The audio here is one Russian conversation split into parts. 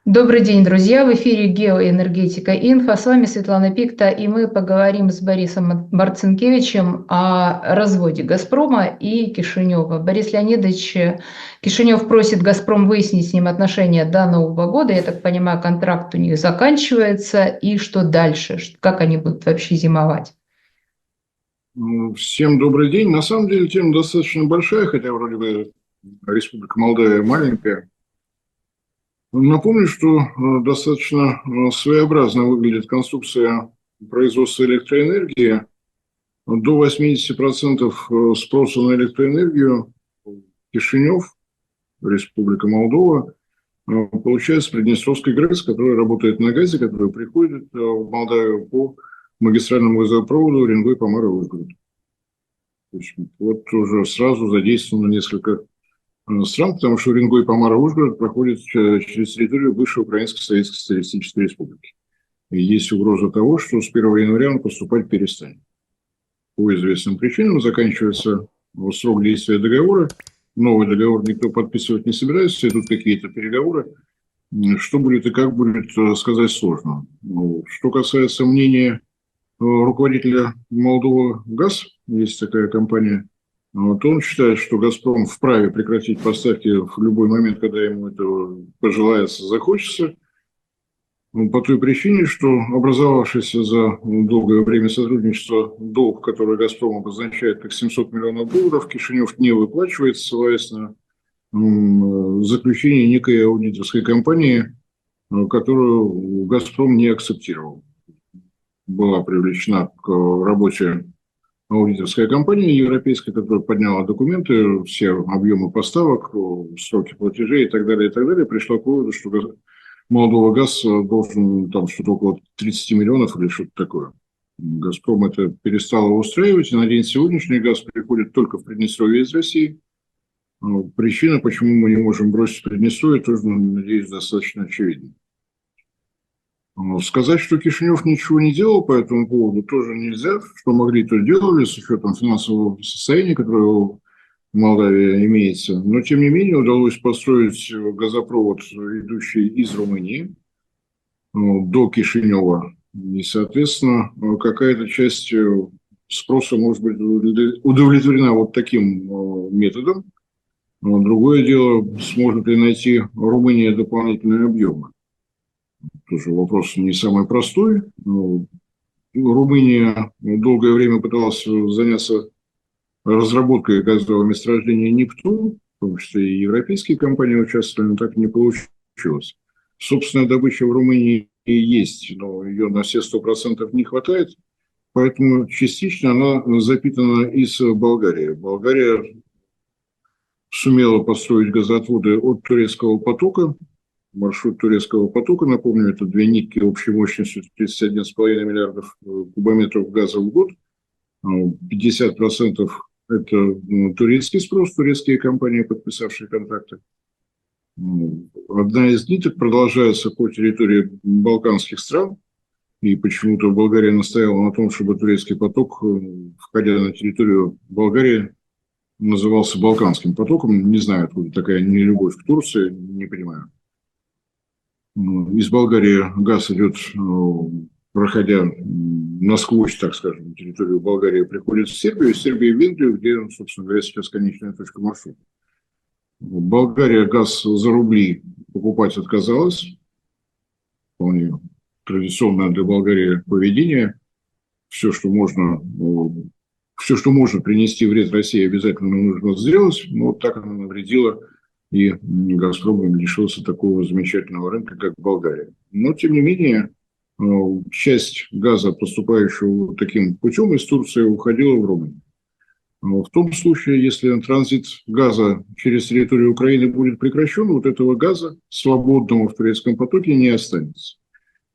Добрый день, друзья! В эфире «Геоэнергетика Инфо». С вами Светлана Пикта, и мы поговорим с Борисом Марцинкевичем о разводе «Газпрома» и Кишинева. Борис Леонидович, Кишинев просит «Газпром» выяснить с ним отношения до Нового года. Я так понимаю, контракт у них заканчивается. И что дальше? Как они будут вообще зимовать? Всем добрый день. На самом деле тема достаточно большая, хотя вроде бы Республика Молдавия маленькая. Напомню, что достаточно своеобразно выглядит конструкция производства электроэнергии. До 80% спроса на электроэнергию Кишинев, Республика Молдова, получает с Приднестровской ГРЭС, которая работает на газе, который приходит в Молдавию по магистральному газопроводу Уренгой-Помара-Ужгород. То есть вот уже сразу задействовано несколько стран, потому что Уренгой, Помара, Ужгород проходит через территорию бывшей Украинской Советской Социалистической Республики. И есть угроза того, что с 1 января он поступать перестанет. По известным причинам заканчивается срок действия договора. Новый договор никто подписывать не собирается, идут какие-то переговоры. Что будет и как будет, сказать сложно. Что касается мнения руководителя Молдова ГАЗ, есть такая компания, вот он считает, что «Газпром» вправе прекратить поставки в любой момент, когда ему этого пожелается, захочется, по той причине, что образовавшийся за долгое время сотрудничества долг, который «Газпром» обозначает как $700 миллионов, Кишинев не выплачивает, ссылаясь на заключение некой аудиторской компании, которую «Газпром» не акцептировал. Была привлечена к работе аудиторская компания европейская, которая подняла документы, все объемы поставок, сроки платежей и так далее, пришла к выводу, что Молдова ГАЗ должен там что-то около 30 миллионов или что-то такое. «Газпром» это перестало устраивать, и на день сегодняшний газ приходит только в Приднестровье из России. Причина, почему мы не можем бросить Приднестровье, тоже, надеюсь, достаточно очевидна. Сказать, что Кишинев ничего не делал по этому поводу, тоже нельзя. Что могли, то делали, с учетом финансового состояния, которое в Молдавии имеется. Но, тем не менее, удалось построить газопровод, идущий из Румынии до Кишинева. И, соответственно, какая-то часть спроса может быть удовлетворена вот таким методом. Другое дело, сможет ли найти Румыния дополнительные объемы. Тоже вопрос не самый простой. Румыния долгое время пыталась заняться разработкой газового месторождения «Нептун», в том числе и европейские компании участвовали, но так и не получилось. Собственная добыча в Румынии есть, но ее на все 100% не хватает, поэтому частично она запитана из Болгарии. Болгария сумела построить газоотводы от турецкого потока. Маршрут турецкого потока, напомню, это две нитки общей мощностью 31,5 миллиардов кубометров газа в год. 50% это турецкий спрос, турецкие компании, подписавшие контракты. Одна из ниток продолжается по территории балканских стран, и почему-то Болгария настояла на том, чтобы турецкий поток, входя на территорию Болгарии, назывался Балканским потоком. Не знаю, откуда такая нелюбовь к Турции, не понимаю. Из Болгарии газ идет, проходя насквозь, так скажем, территорию Болгарии, приходит в Сербию, из Сербии в Венгрию, где, собственно говоря, сейчас конечная точка маршрута. Болгария газ за рубли покупать отказалась. Вполне традиционное для Болгарии поведение. Все, что можно принести вред России, обязательно нужно сделать. Но вот так она навредила, и «Газпром» лишился такого замечательного рынка, как Болгария. Но, тем не менее, часть газа, поступающего таким путем из Турции, уходила в Румынию. В том случае, если транзит газа через территорию Украины будет прекращен, вот этого газа, свободного в турецком потоке, не останется.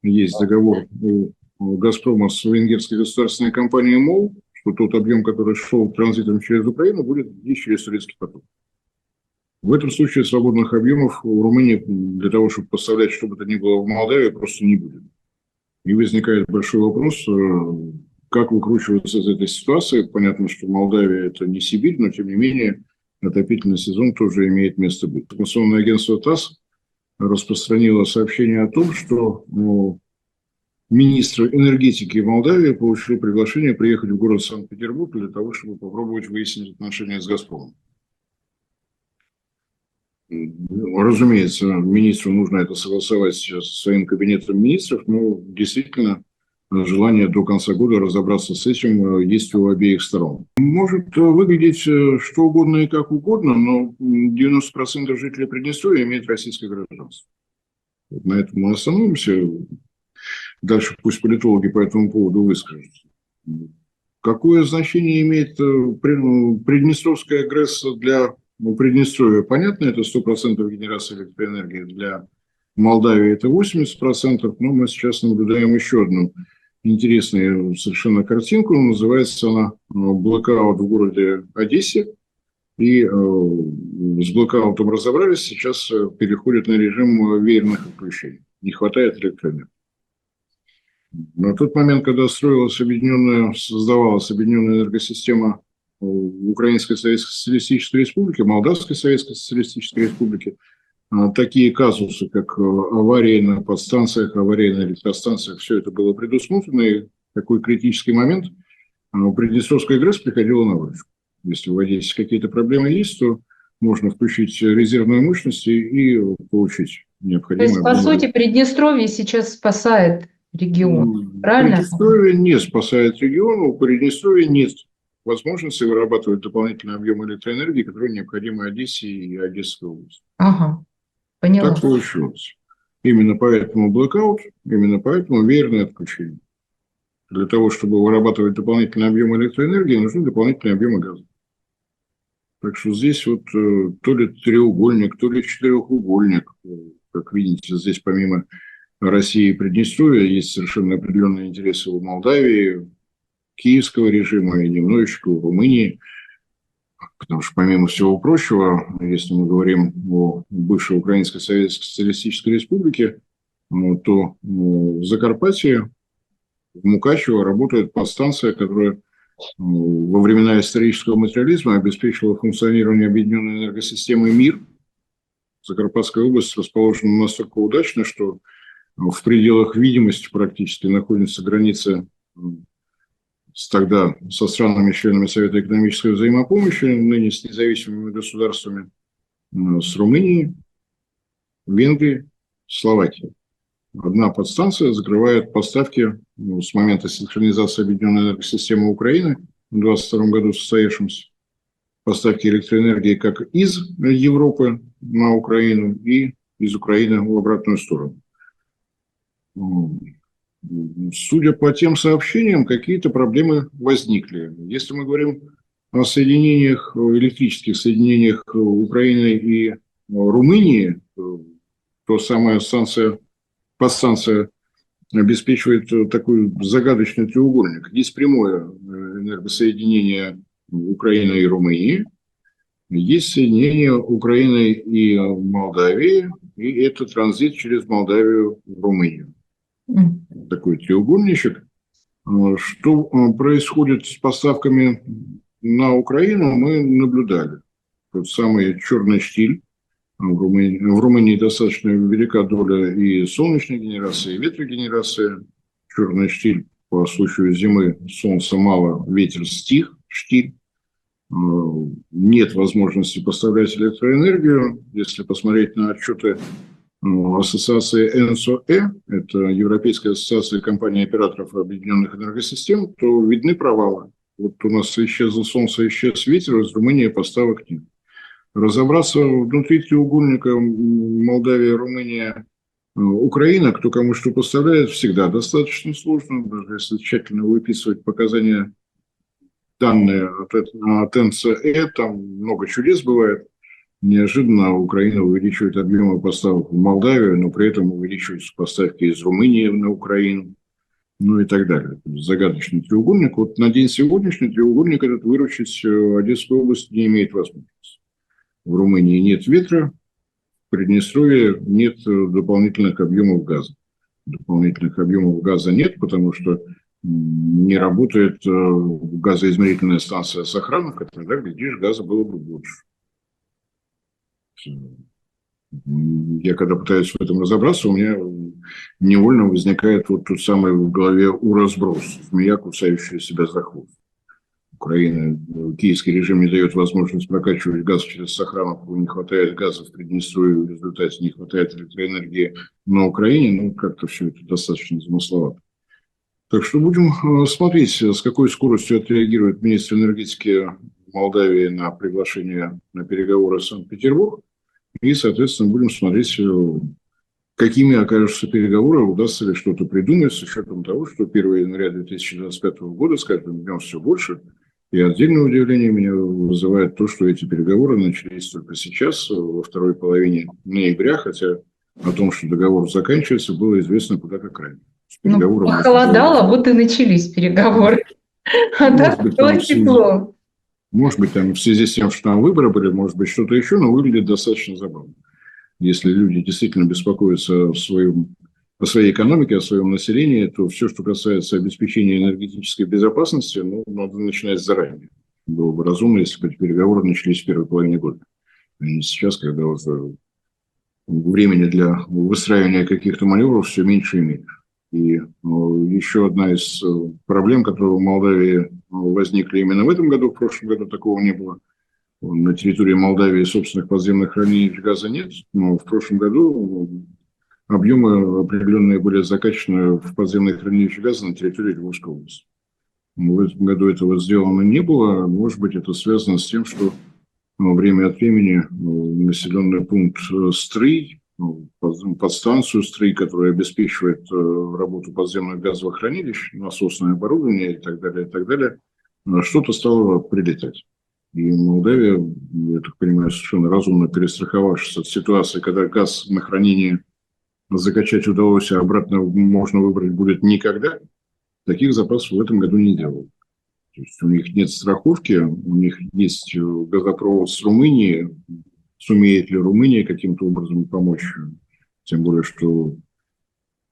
Есть договор у «Газпрома» с венгерской государственной компанией МОЛ, что тот объем, который шел транзитом через Украину, будет идти через турецкий поток. В этом случае свободных объемов у Румынии для того, чтобы поставлять что бы то ни было в Молдавии, просто не будет. И возникает большой вопрос, как выкручиваться из этой ситуации. Понятно, что Молдавия – это не Сибирь, но, тем не менее, отопительный сезон тоже имеет место быть. Информационное агентство ТАСС распространила сообщение о том, что министр энергетики Молдавии получил приглашение приехать в город Санкт-Петербург для того, чтобы попробовать выяснить отношения с «Газпромом». Разумеется, министру нужно это согласовать сейчас со своим кабинетом министров, но действительно желание до конца года разобраться с этим есть у обеих сторон. Может выглядеть что угодно и как угодно, но 90% жителей Приднестровья имеют российское гражданство. Вот на этом мы остановимся. Дальше пусть политологи по этому поводу выскажутся. Какое значение имеет приднестровская ГРЭС для Приднестровья? Понятно, это 100% генерации электроэнергии. Для Молдавии это 80%, но мы сейчас наблюдаем еще одну интересную совершенно картинку. Называется она «Блэкаут в городе Одессе». И с блэкаутом разобрались, сейчас переходят на режим веерных отключений. Не хватает электроэнергии. На тот момент, когда создавалась объединенная энергосистема Украинской Советской Социалистической Республики, Молдавской Советской Социалистической Республики, такие казусы, как аварии на подстанциях, аварии на электростанциях, все это было предусмотрено, и такой критический момент Приднестровская ГРЭС приходила на выручку. Если в Одессе какие-то проблемы есть, то можно включить резервные мощности и получить необходимое. То есть, по сути, Приднестровье сейчас спасает регион, правильно? Приднестровье не спасает регион, у Приднестровья нет возможности вырабатывать дополнительный объем электроэнергии, который необходим Одессе и Одесской области. Ага, поняла. Так получилось. Именно поэтому блэкаут, именно поэтому веерное отключение. Для того, чтобы вырабатывать дополнительный объем электроэнергии, нужны дополнительные объемы газа. Так что здесь вот то ли треугольник, то ли четырехугольник. Как видите, здесь помимо России и Приднестровья есть совершенно определенные интересы у Молдавии, киевского режима и немножечко у Румынии. Потому что, помимо всего прочего, если мы говорим о бывшей Украинской Социалистической Республике, то в Закарпатье, в Мукачево работает подстанция, которая во времена исторического материализма обеспечивала функционирование объединенной энергосистемы «Мир». Закарпатская область расположена настолько удачно, что в пределах видимости практически находится граница тогда со странами-членами Совета экономической взаимопомощи, ныне с независимыми государствами, с Румынией, Венгрией, Словакией. Одна подстанция закрывает поставки с момента синхронизации объединенной энергосистемы Украины в 2022 году состоявшемся, поставки электроэнергии как из Европы на Украину и из Украины в обратную сторону. Судя по тем сообщениям, какие-то проблемы возникли. Если мы говорим о соединениях, электрических соединениях Украины и Румынии, то самая подстанция обеспечивает такой загадочный треугольник. Есть прямое энергосоединение Украины и Румынии, есть соединение Украины и Молдавии, и это транзит через Молдавию в Румынию. Такой треугольничек. Что происходит с поставками на Украину, мы наблюдали. Тот самый черный штиль. В Румынии достаточно велика доля и солнечной генерации, и ветрогенерации. Черный штиль по случаю зимы, солнца мало, ветер стих, штиль. Нет возможности поставлять электроэнергию. Если посмотреть на отчеты ассоциации ЭНСОЭ, это Европейская ассоциация компаний-операторов объединенных энергосистем, то видны провалы. Вот у нас исчезло солнце, исчез ветер, из Румынии поставок нет. Разобраться внутри треугольника Молдавия, Румыния, Украина, кто кому что поставляет, всегда достаточно сложно, даже если тщательно выписывать показания, данные от НЦЭ, там много чудес бывает. Неожиданно Украина увеличивает объемы поставок в Молдавию, но при этом увеличиваются поставки из Румынии на Украину, ну и так далее. Загадочный треугольник. Вот на день сегодняшний треугольник этот выручить Одесскую область не имеет возможности. В Румынии нет ветра, в Приднестровье нет дополнительных объемов газа. Дополнительных объемов газа нет, потому что не работает газоизмерительная станция Сохрановка, тогда, глядишь, газа было бы больше. Я когда пытаюсь в этом разобраться, у меня невольно возникает вот тот самый в голове уразброс, змея, кусающая себя за хвост. Украина, киевский режим не дает возможность прокачивать газ через Сахрановку, не хватает газа в Приднестровье, в результате не хватает электроэнергии на Украине, ну, как-то все это достаточно замысловато. Так что будем смотреть, с какой скоростью отреагирует министр энергетики Молдавии на приглашение на переговоры в Санкт-Петербург. И, соответственно, будем смотреть, какими окажутся переговоры, удастся ли что-то придумать, с учетом того, что 1 января 2025 года с каждым днем все больше. И отдельное удивление меня вызывает то, что эти переговоры начались только сейчас, во второй половине ноября, хотя о том, что договор заканчивается, было известно куда как ранее. Ну, похолодало, вот и начались переговоры. А так было тепло. Может быть, там в связи с тем, что там выборы были, может быть, что-то еще, но выглядит достаточно забавно. Если люди действительно беспокоятся о своей экономике, о своем населении, то все, что касается обеспечения энергетической безопасности, ну, надо начинать заранее. Было бы разумно, если бы эти переговоры начались в первой половине года. А не сейчас, когда уже времени для выстраивания каких-то маневров все меньше и меньше. И еще одна из проблем, которые в Молдавии возникли именно в этом году, в прошлом году такого не было. На территории Молдавии собственных подземных хранилищ газа нет, но в прошлом году объемы определенные были закачаны в подземные хранилища газа на территории Львовской области. В этом году этого сделано не было. Может быть, это связано с тем, что время от времени населенный пункт Стрий, подстанцию Стрий, которая обеспечивает работу подземных газовых хранилищ, насосное оборудование и так далее, что-то стало прилетать. И Молдавия, я так понимаю, совершенно разумно перестраховавшись от ситуации, когда газ на хранение закачать удалось, а обратно можно выбрать будет никогда, таких запасов в этом году не делают. То есть у них нет страховки, у них есть газопровод с Румынией. Сумеет ли Румыния каким-то образом помочь? Тем более, что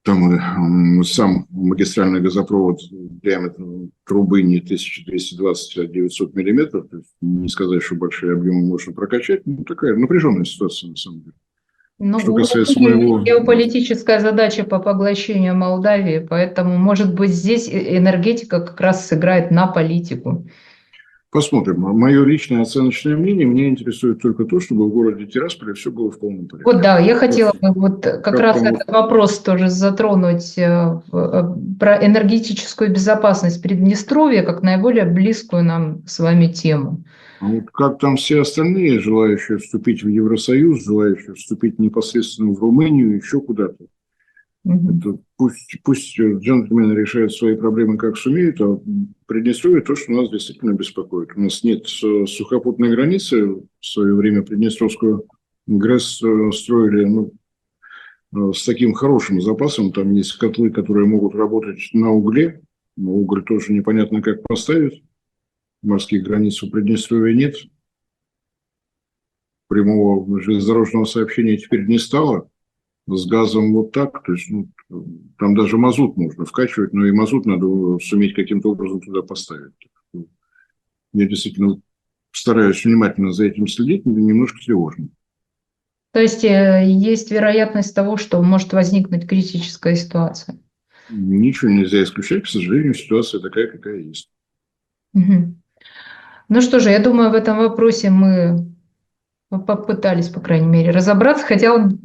там сам магистральный газопровод диаметром трубы не 1220, а 900 миллиметров. То есть не сказать, что большие объемы можно прокачать. Ну, такая напряженная ситуация, на самом деле. Ну, Что касается моего... геополитическая задача по поглощению Молдавии, поэтому, может быть, здесь энергетика как раз сыграет на политику. Посмотрим. Мое личное оценочное мнение, меня интересует только то, чтобы в городе Тирасполе все было в полном порядке. Вот да, я хотела бы вот как раз этот вопрос тоже затронуть про энергетическую безопасность Приднестровья как наиболее близкую нам с вами тему. А вот как там все остальные, желающие вступить в Евросоюз, желающие вступить непосредственно в Румынию, еще куда-то. Это пусть джентльмены решают свои проблемы как сумеют, а Приднестровье то, что нас действительно беспокоит. У нас нет сухопутной границы. В свое время Приднестровскую ГРЭС строили с таким хорошим запасом. Там есть котлы, которые могут работать на угле. Но уголь тоже непонятно, как поставить. Морских границ у Приднестровья нет. Прямого железнодорожного сообщения теперь не стало. С газом вот так, то есть там даже мазут можно вкачивать, но и мазут надо суметь каким-то образом туда поставить. Я действительно стараюсь внимательно за этим следить, но немножко тревожно. То есть есть вероятность того, что может возникнуть критическая ситуация? Ничего нельзя исключать, к сожалению, ситуация такая, какая есть. Угу. Ну что же, я думаю, в этом вопросе мы попытались, по крайней мере, разобраться, хотя он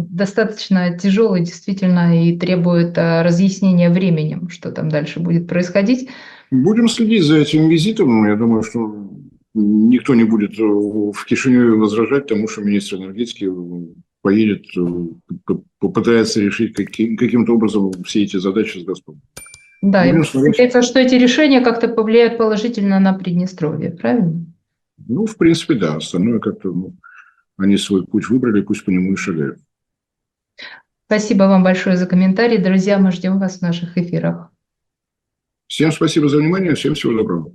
достаточно тяжелый действительно и требует разъяснения временем, что там дальше будет происходить. Будем следить за этим визитом. Я думаю, что никто не будет в Кишиневе возражать тому, что министр энергетики поедет, попытается решить каким-то образом все эти задачи с «Газпромом». Да, и получается, что эти решения как-то повлияют положительно на Приднестровье, правильно? Ну, в принципе, да. Остальное как-то они свой путь выбрали, пусть по нему и шагают. Спасибо вам большое за комментарий. Друзья, мы ждем вас в наших эфирах. Всем спасибо за внимание, всем всего доброго.